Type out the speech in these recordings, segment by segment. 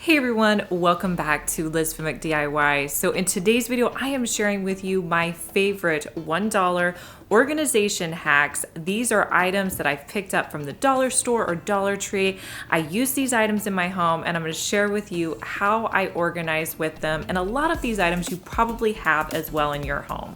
Hey everyone, welcome back to lizfenwickdiy. So in today's video, I am sharing with you my favorite $1 organization hacks. These are items that I've picked up from the dollar store or Dollar Tree. I use these items in my home and I'm going to share with you how I organize with them. And a lot of these items you probably have as well in your home.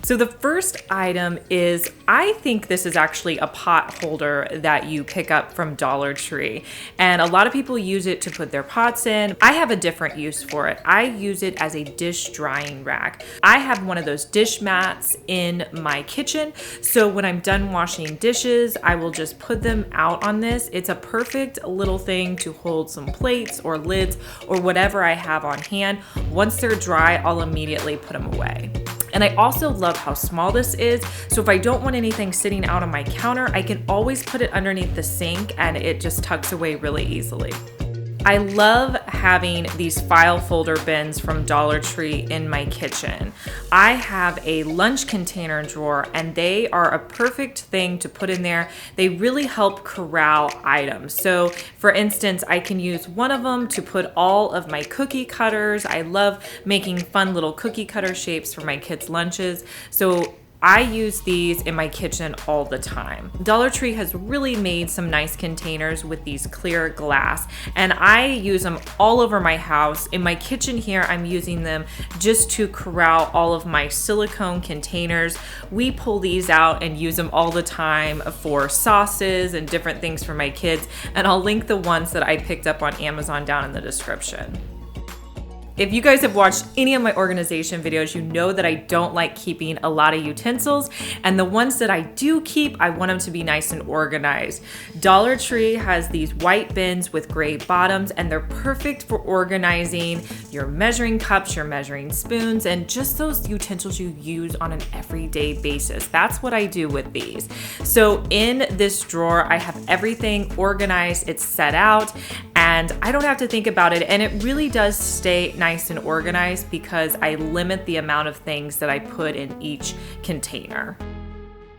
So the first item is, I think this is actually a pot holder that you pick up from Dollar Tree. And a lot of people use it to put their pots in. I have a different use for it. I use it as a dish drying rack. I have one of those dish mats in my kitchen. So when I'm done washing dishes, I will just put them out on this. It's a perfect little thing to hold some plates or lids or whatever I have on hand. Once they're dry, I'll immediately put them away. And I also love how small this is. So if I don't want anything sitting out on my counter, I can always put it underneath the sink and it just tucks away really easily. I love having these file folder bins from Dollar Tree in my kitchen. I have a lunch container drawer and they are a perfect thing to put in there. They really help corral items. So for instance, I can use one of them to put all of my cookie cutters. I love making fun little cookie cutter shapes for my kids' lunches. So I use these in my kitchen all the time. Dollar Tree has really made some nice containers with these clear glass, and I use them all over my house. In my kitchen here, I'm using them just to corral all of my silicone containers. We pull these out and use them all the time for sauces and different things for my kids, and I'll link the ones that I picked up on Amazon down in the description. If you guys have watched any of my organization videos, you know that I don't like keeping a lot of utensils, and the ones that I do keep, I want them to be nice and organized. Dollar Tree has these white bins with gray bottoms, and they're perfect for organizing your measuring cups, your measuring spoons, and just those utensils you use on an everyday basis. That's what I do with these. So in this drawer, I have everything organized, it's set out, and I don't have to think about it, and it really does stay nice and organized because I limit the amount of things that I put in each container.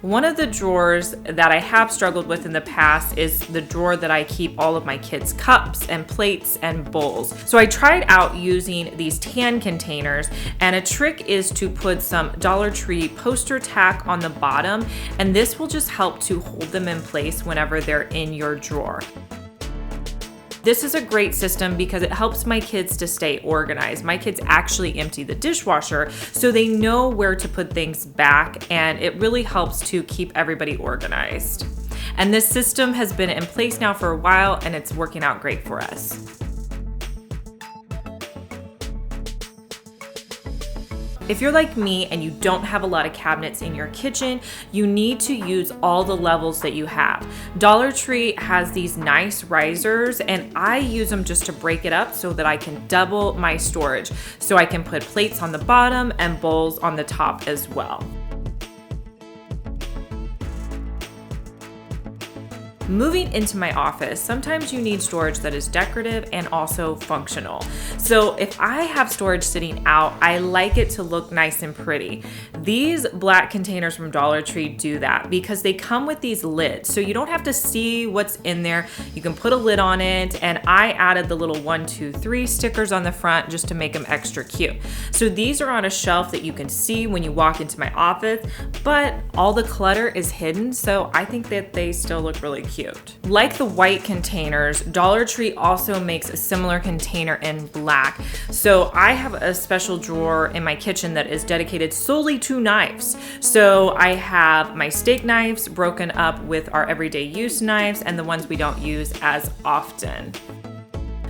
One of the drawers that I have struggled with in the past is the drawer that I keep all of my kids' cups and plates and bowls. So I tried out using these tan containers, and a trick is to put some Dollar Tree poster tack on the bottom, and this will just help to hold them in place whenever they're in your drawer. This is a great system because it helps my kids to stay organized. My kids actually empty the dishwasher, so they know where to put things back, and it really helps to keep everybody organized. And this system has been in place now for a while, and it's working out great for us. If you're like me and you don't have a lot of cabinets in your kitchen, you need to use all the levels that you have. Dollar Tree has these nice risers, and I use them just to break it up so that I can double my storage. So I can put plates on the bottom and bowls on the top as well. Moving into my office, sometimes you need storage that is decorative and also functional. So if I have storage sitting out, I like it to look nice and pretty. These black containers from Dollar Tree do that because they come with these lids. So you don't have to see what's in there. You can put a lid on it, and I added the little 1, 2, 3 stickers on the front just to make them extra cute. So these are on a shelf that you can see when you walk into my office, but all the clutter is hidden, so I think that they still look really cute. Like the white containers, Dollar Tree also makes a similar container in black. So I have a special drawer in my kitchen that is dedicated solely to knives. So I have my steak knives broken up with our everyday use knives and the ones we don't use as often.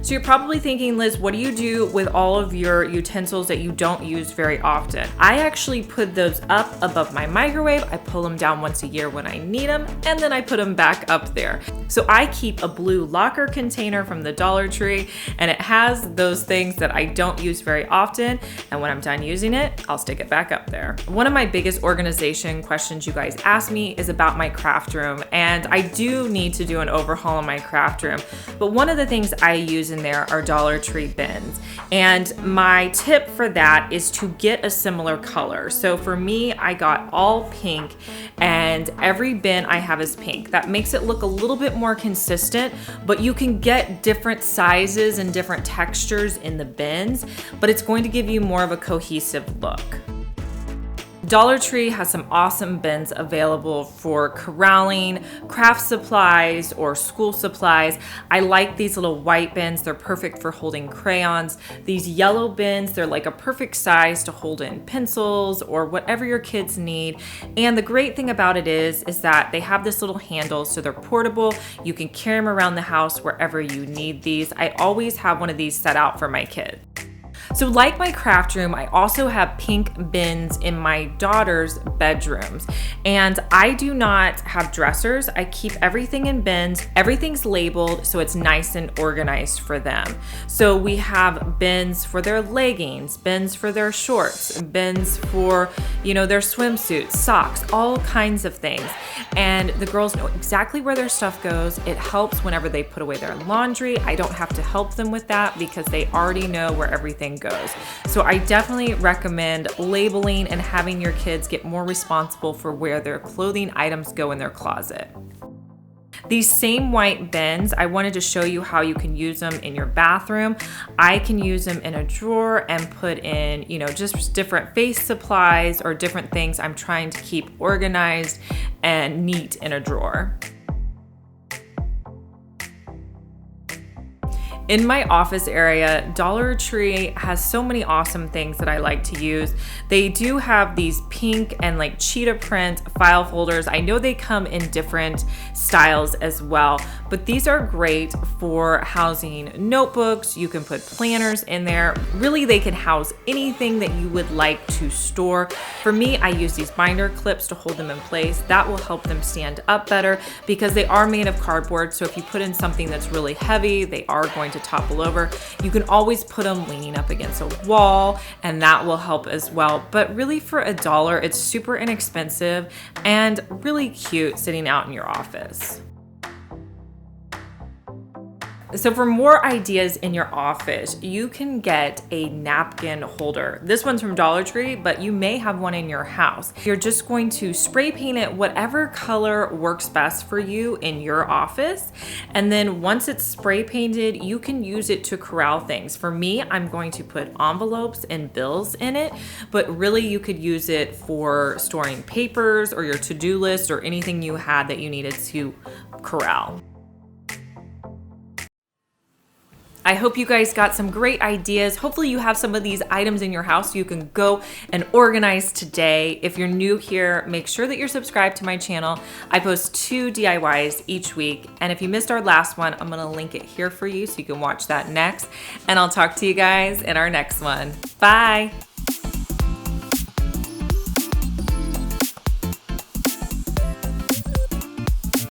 So you're probably thinking, Liz, what do you do with all of your utensils that you don't use very often? I actually put those up above my microwave. I pull them down once a year when I need them, and then I put them back up there. So I keep a blue locker container from the Dollar Tree, and it has those things that I don't use very often, and when I'm done using it, I'll stick it back up there. One of my biggest organization questions you guys ask me is about my craft room, and I do need to do an overhaul in my craft room, but one of the things I use in there are Dollar Tree bins. And my tip for that is to get a similar color. So for me, I got all pink, and every bin I have is pink. That makes it look a little bit more consistent, but you can get different sizes and different textures in the bins, but it's going to give you more of a cohesive look. Dollar Tree has some awesome bins available for corralling, craft supplies, or school supplies. I like these little white bins. They're perfect for holding crayons. These yellow bins, they're like a perfect size to hold in pencils or whatever your kids need. And the great thing about it is that they have this little handle, so they're portable. You can carry them around the house wherever you need these. I always have one of these set out for my kids. So like my craft room, I also have pink bins in my daughter's bedrooms. And I do not have dressers. I keep everything in bins. Everything's labeled, so it's nice and organized for them. So we have bins for their leggings, bins for their shorts, bins for, their swimsuits, socks, all kinds of things. And the girls know exactly where their stuff goes. It helps whenever they put away their laundry. I don't have to help them with that because they already know where everything goes. So I definitely recommend labeling and having your kids get more responsible for where their clothing items go in their closet. These same white bins, I wanted to show you how you can use them in your bathroom. I can use them in a drawer and put in, just different face supplies or different things I'm trying to keep organized and neat in a drawer. In my office area, Dollar Tree has so many awesome things that I like to use. They do have these pink and like cheetah print file folders. I know they come in different styles as well, but these are great for housing notebooks. You can put planners in there. Really, they can house anything that you would like to store. For me, I use these binder clips to hold them in place. That will help them stand up better because they are made of cardboard. So if you put in something that's really heavy, they are going to topple over. You can always put them leaning up against a wall, and that will help as well. But really, for $1, it's super inexpensive and really cute sitting out in your office. So for more ideas in your office, you can get a napkin holder. This one's from Dollar Tree, but you may have one in your house. You're just going to spray paint it whatever color works best for you in your office. And then once it's spray painted, you can use it to corral things. For me, I'm going to put envelopes and bills in it, but really you could use it for storing papers or your to-do list or anything you had that you needed to corral. I hope you guys got some great ideas. Hopefully you have some of these items in your house so you can go and organize today. If you're new here, make sure that you're subscribed to my channel. I post 2 DIYs each week. And if you missed our last one, I'm gonna link it here for you so you can watch that next. And I'll talk to you guys in our next one. Bye.